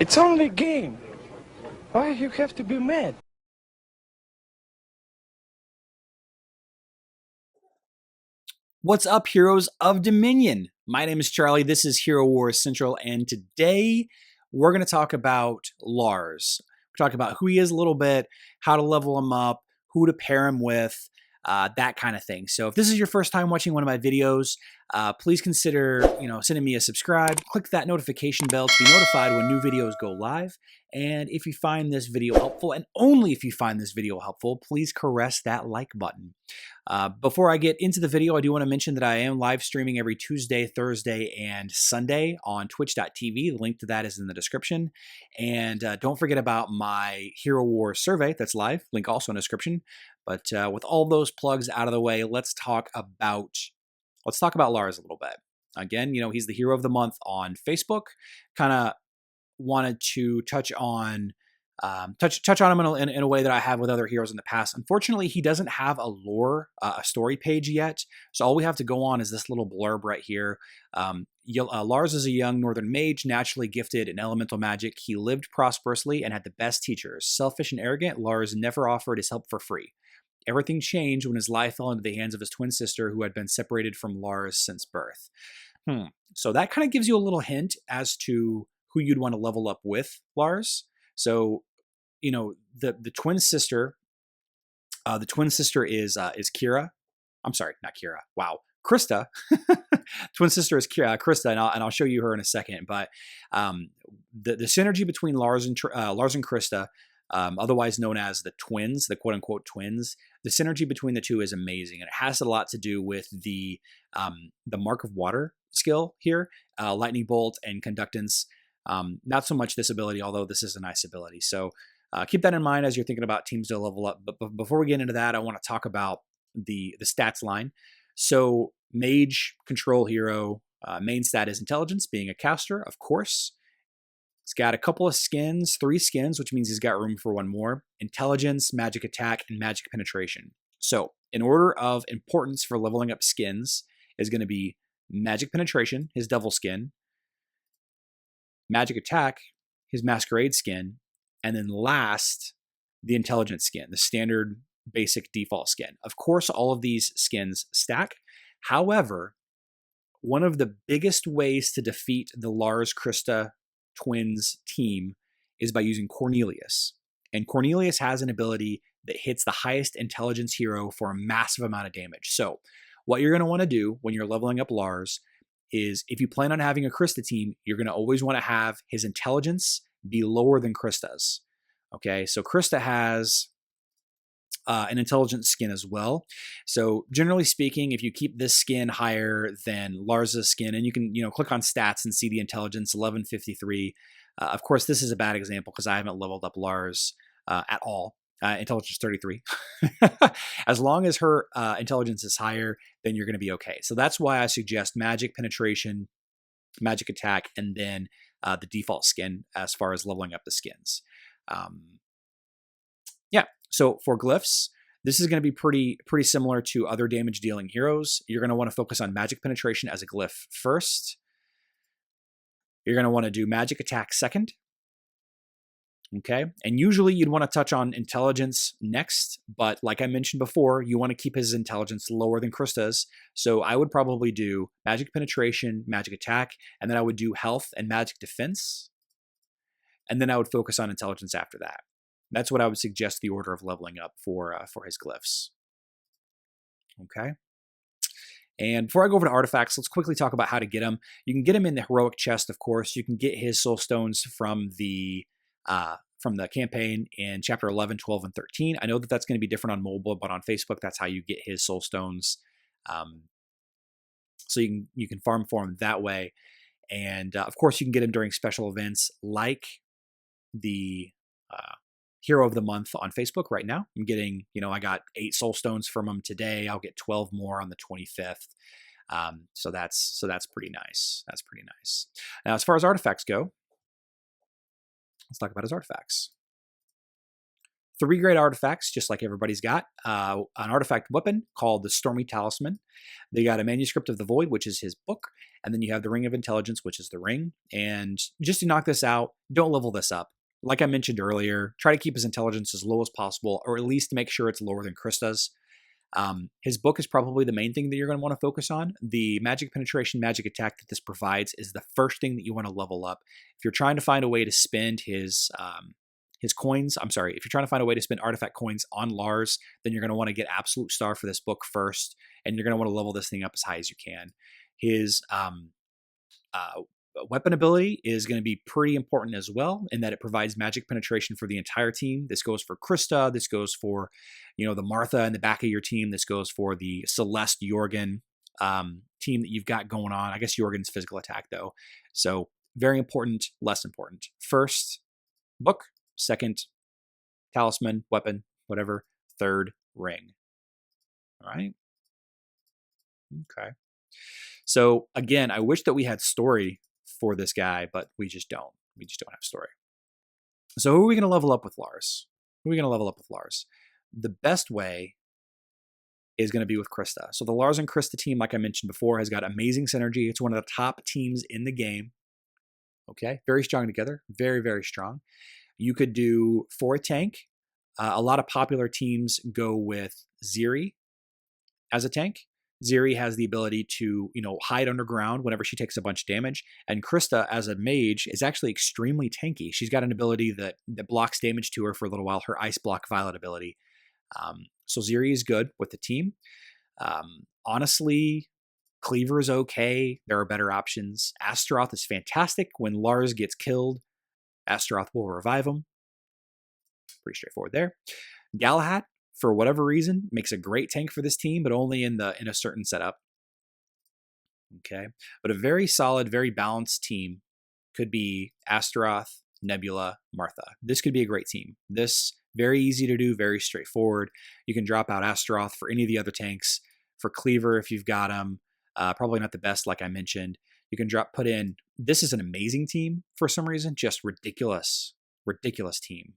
It's only a game. Why you have to be mad? What's up, heroes of Dominion? My name is Charlie. This is Hero Wars Central, and today we're going to talk about Lars. We're talking about who he is a little bit, how to level him up, who to pair him with, that kind of thing. So if this is your first time watching one of my videos, please consider sending me a subscribe. Click that notification bell to be notified when new videos go live. And if you find this video helpful, and only if you find this video helpful, please caress that like button. Before I get into the video, I do want to mention that I am live streaming every Tuesday, Thursday, and Sunday on twitch.tv. The link to that is in the description. And don't forget about my Hero Wars survey that's live. Link also in the description. But with all those plugs out of the way, let's talk about Lars a little bit. Again, he's the hero of the month on Facebook. Kind of wanted to touch on him in a way that I have with other heroes in the past. Unfortunately, he doesn't have a lore, a story page yet. So all we have to go on is this little blurb right here. Lars is a young northern mage, naturally gifted in elemental magic. He lived prosperously and had the best teachers. Selfish and arrogant, Lars never offered his help for free. Everything changed when his life fell into the hands of his twin sister, who had been separated from Lars since birth. So that kind of gives you a little hint as to who you'd want to level up with Lars. So, the twin sister, is Kira. I'm sorry, not Kira. Wow, Krista. Twin sister is Krista, and I'll show you her in a second. But the synergy between Lars and Krista, otherwise known as the twins, the quote unquote twins, the synergy between the two is amazing, and it has a lot to do with the Mark of Water skill here, lightning bolt and conductance. Not so much this ability, although this is a nice ability. So keep that in mind as you're thinking about teams to level up. But before we get into that, I want to talk about the stats line. So mage, control hero, main stat is intelligence, being a caster, of course. He's got a couple of skins, 3 skins, which means he's got room for one more. Intelligence, magic attack, and magic penetration. So in order of importance for leveling up skins is going to be magic penetration, his devil skin, magic attack, his masquerade skin, and then last, the intelligence skin, the standard basic default skin. Of course, all of these skins stack. However, one of the biggest ways to defeat the Lars Krista twins team is by using Cornelius. And Cornelius has an ability that hits the highest intelligence hero for a massive amount of damage. So what you're going to want to do when you're leveling up Lars is, if you plan on having a Krista team, you're going to always want to have his intelligence be lower than Krista's. Okay, so Krista has an intelligence skin as well. So generally speaking, if you keep this skin higher than Lars's skin, and you can click on stats and see the intelligence 1153. Of course, this is a bad example because I haven't leveled up Lars at all. Intelligence 33. As long as her intelligence is higher, then you're going to be okay. So that's why I suggest magic penetration, magic attack, and then the default skin as far as leveling up the skins. So for glyphs, this is going to be pretty similar to other damage dealing heroes. You're going to want to focus on magic penetration as a glyph first. You're going to want to do magic attack second. Okay, and usually you'd want to touch on intelligence next, but like I mentioned before, you want to keep his intelligence lower than Krista's. So I would probably do magic penetration, magic attack, and then I would do health and magic defense. And then I would focus on intelligence after that. That's what I would suggest the order of leveling up for his glyphs. Okay. And before I go over to artifacts, let's quickly talk about how to get them. You can get them in the heroic chest, of course. You can get his soul stones from the campaign in chapter 11, 12, and 13. I know that that's going to be different on mobile, but on Facebook, that's how you get his soul stones. So you can farm for him that way. And of course, you can get him during special events like the Hero of the Month on Facebook right now. I'm getting, I got 8 soul stones from him today. I'll get 12 more on the 25th. So that's pretty nice. That's pretty nice. Now, as far as artifacts go, let's talk about his artifacts. 3 great artifacts, just like everybody's got. An artifact weapon called the Stormy Talisman. They got a Manuscript of the Void, which is his book. And then you have the Ring of Intelligence, which is the ring. And just to knock this out, don't level this up. Like I mentioned earlier, try to keep his intelligence as low as possible, or at least make sure it's lower than Krista's. His book is probably the main thing that you're going to want to focus on. The magic penetration, magic attack that this provides is the first thing that you want to level up. If you're trying to find a way to spend his coins, if you're trying to find a way to spend artifact coins on Lars, then you're going to want to get absolute star for this book first, and you're going to want to level this thing up as high as you can. His weapon ability is going to be pretty important as well, in that it provides magic penetration for the entire team. This goes for Krista. This goes for, the Martha in the back of your team. This goes for the Celeste Jorgen team that you've got going on. I guess Jorgen's physical attack though. So very important, less important. First, book. Second, talisman, weapon, whatever. Third, ring. All right. Okay. So again, I wish that we had story for this guy, but we just don't. We just don't have story. So who are we going to level up with Lars? The best way is going to be with Krista. So the Lars and Krista team, like I mentioned before, has got amazing synergy. It's one of the top teams in the game. Okay, very strong together. Very, very strong. You could do for a tank. A lot of popular teams go with Xiri as a tank. Xiri has the ability to, hide underground whenever she takes a bunch of damage. And Krista, as a mage, is actually extremely tanky. She's got an ability that blocks damage to her for a little while, her Ice Block Violet ability. So Xiri is good with the team. Honestly, Cleaver is okay. There are better options. Astaroth is fantastic. When Lars gets killed, Astaroth will revive him. Pretty straightforward there. Galahad, for whatever reason, makes a great tank for this team, but only in a certain setup. Okay, but a very solid, very balanced team could be Astaroth, Nebula, Martha. This could be a great team. This, very easy to do, very straightforward. You can drop out Astaroth for any of the other tanks. For Cleaver, if you've got him, probably not the best, like I mentioned. You can put in, this is an amazing team for some reason, just ridiculous team,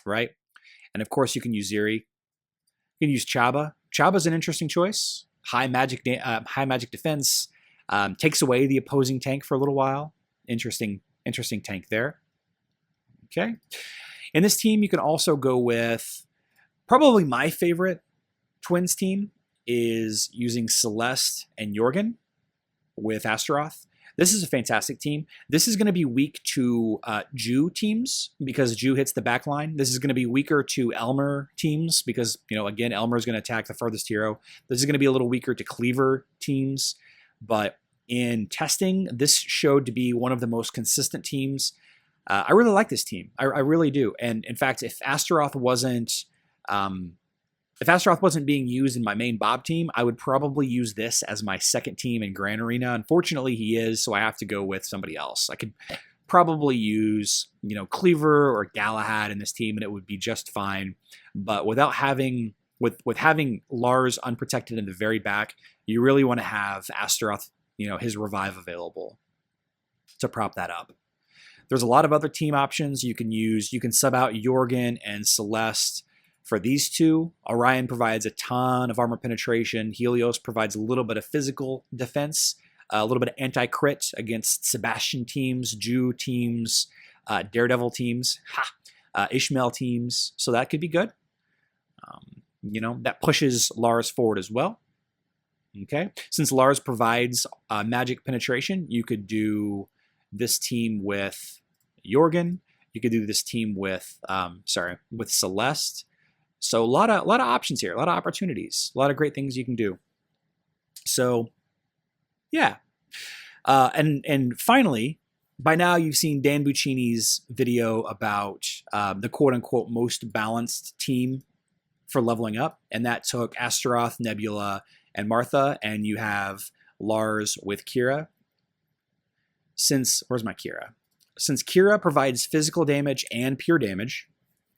right? And of course, you can use Xiri. You can use Chaba. Chaba's an interesting choice. High magic defense, takes away the opposing tank for a little while. Interesting tank there. Okay. In this team, you can also go with, probably my favorite twins team is using Celeste and Jorgen with Astaroth. This is a fantastic team. This is going to be weak to Jew teams because Jew hits the back line. This is going to be weaker to Elmer teams because, again, Elmer is going to attack the furthest hero. This is going to be a little weaker to Cleaver teams. But in testing, this showed to be one of the most consistent teams. I really like this team. I really do. And in fact, if Astaroth wasn't being used in my main Bob team, I would probably use this as my second team in Grand Arena. Unfortunately, he is, so I have to go with somebody else. I could probably use, Cleaver or Galahad in this team, and it would be just fine. But without having, with having Lars unprotected in the very back, you really want to have Astaroth, his revive available to prop that up. There's a lot of other team options you can use. You can sub out Jorgen and Celeste. For these two, Orion provides a ton of armor penetration. Helios provides a little bit of physical defense, a little bit of anti-crit against Sebastian teams, Jew teams, Daredevil teams, Ishmael teams. So that could be good. That pushes Lars forward as well. Okay. Since Lars provides magic penetration, you could do this team with Jorgen. You could do this team with Celeste. So a lot of options here, a lot of opportunities, a lot of great things you can do. So, yeah. And finally, by now you've seen Dan Buccini's video about the quote-unquote most balanced team for leveling up, and that took Astaroth, Nebula, and Martha, and you have Lars with Kira. Where's my Kira? Since Kira provides physical damage and pure damage,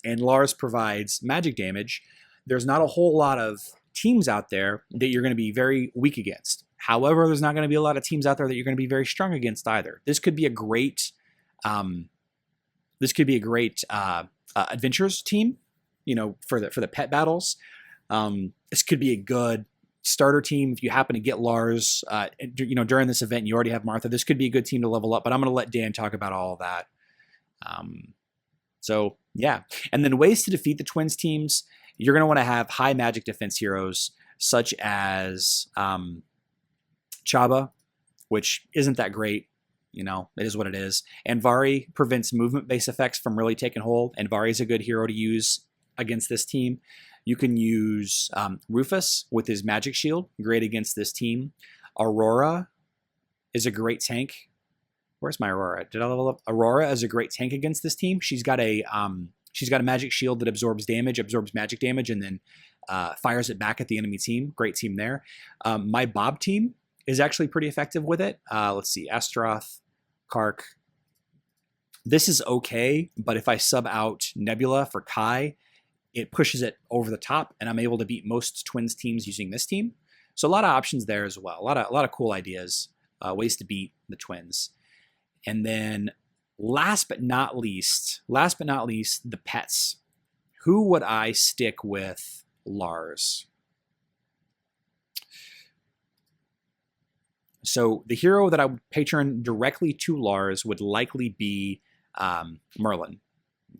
and Lars provides magic damage, there's not a whole lot of teams out there that you're going to be very weak against. However, there's not going to be a lot of teams out there that you're going to be very strong against either. This could be a great adventures team, for the pet battles. This could be a good starter team if you happen to get Lars, during this event. You already have Martha. This could be a good team to level up, but I'm going to let Dan talk about all of that. So yeah, and then ways to defeat the twins teams. You're going to want to have high magic defense heroes such as Chaba, which isn't that great. It is what it is. And Vari prevents movement-based effects from really taking hold, and Vari is a good hero to use against this team. You can use Rufus with his magic shield, great against this team. Aurora is a great tank. Where's my Aurora? Did I level up? Aurora is a great tank against this team. She's got a magic shield that absorbs magic damage, and then fires it back at the enemy team. Great team there. My Bob team is actually pretty effective with it. Let's see, Astaroth, Kark. This is okay, but if I sub out Nebula for Kai, it pushes it over the top, and I'm able to beat most twins teams using this team. So a lot of options there as well. A lot of cool ideas, ways to beat the twins. And then last but not least, the pets. Who would I stick with Lars? So the hero that I would patron directly to Lars would likely be Merlin.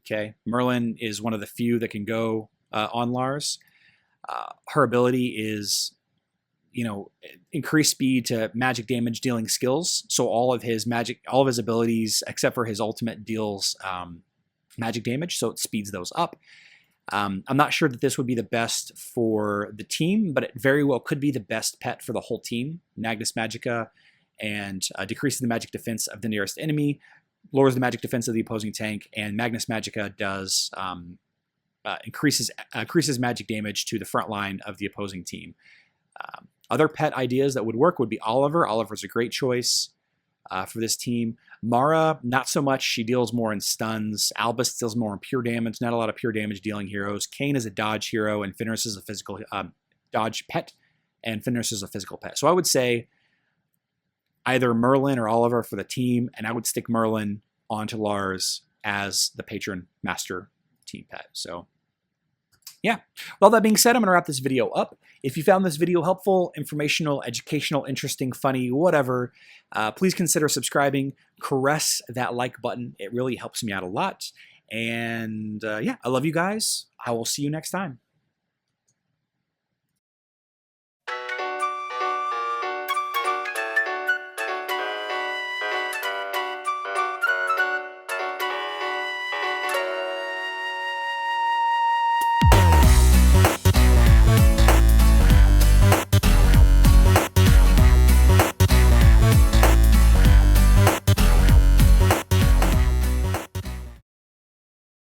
Okay, Merlin is one of the few that can go on Lars. Her ability is, increased speed to magic damage dealing skills. So all of his abilities, except for his ultimate, deals magic damage. So it speeds those up. I'm not sure that this would be the best for the team, but it very well could be the best pet for the whole team. Magnus Magica, and decreases the magic defense of the nearest enemy, lowers the magic defense of the opposing tank, and Magnus Magica does increases magic damage to the front line of the opposing team. Other pet ideas that would work would be Oliver. Oliver's a great choice for this team. Mara, not so much. She deals more in stuns. Albus deals more in pure damage. Not a lot of pure damage dealing heroes. Kane is a dodge hero, and Fenris is a physical dodge pet, and Fenris is a physical pet. So I would say either Merlin or Oliver for the team, and I would stick Merlin onto Lars as the patron master team pet. So yeah. Well, that being said, I'm going to wrap this video up. If you found this video helpful, informational, educational, interesting, funny, whatever, please consider subscribing. Caress that like button. It really helps me out a lot. And yeah, I love you guys. I will see you next time.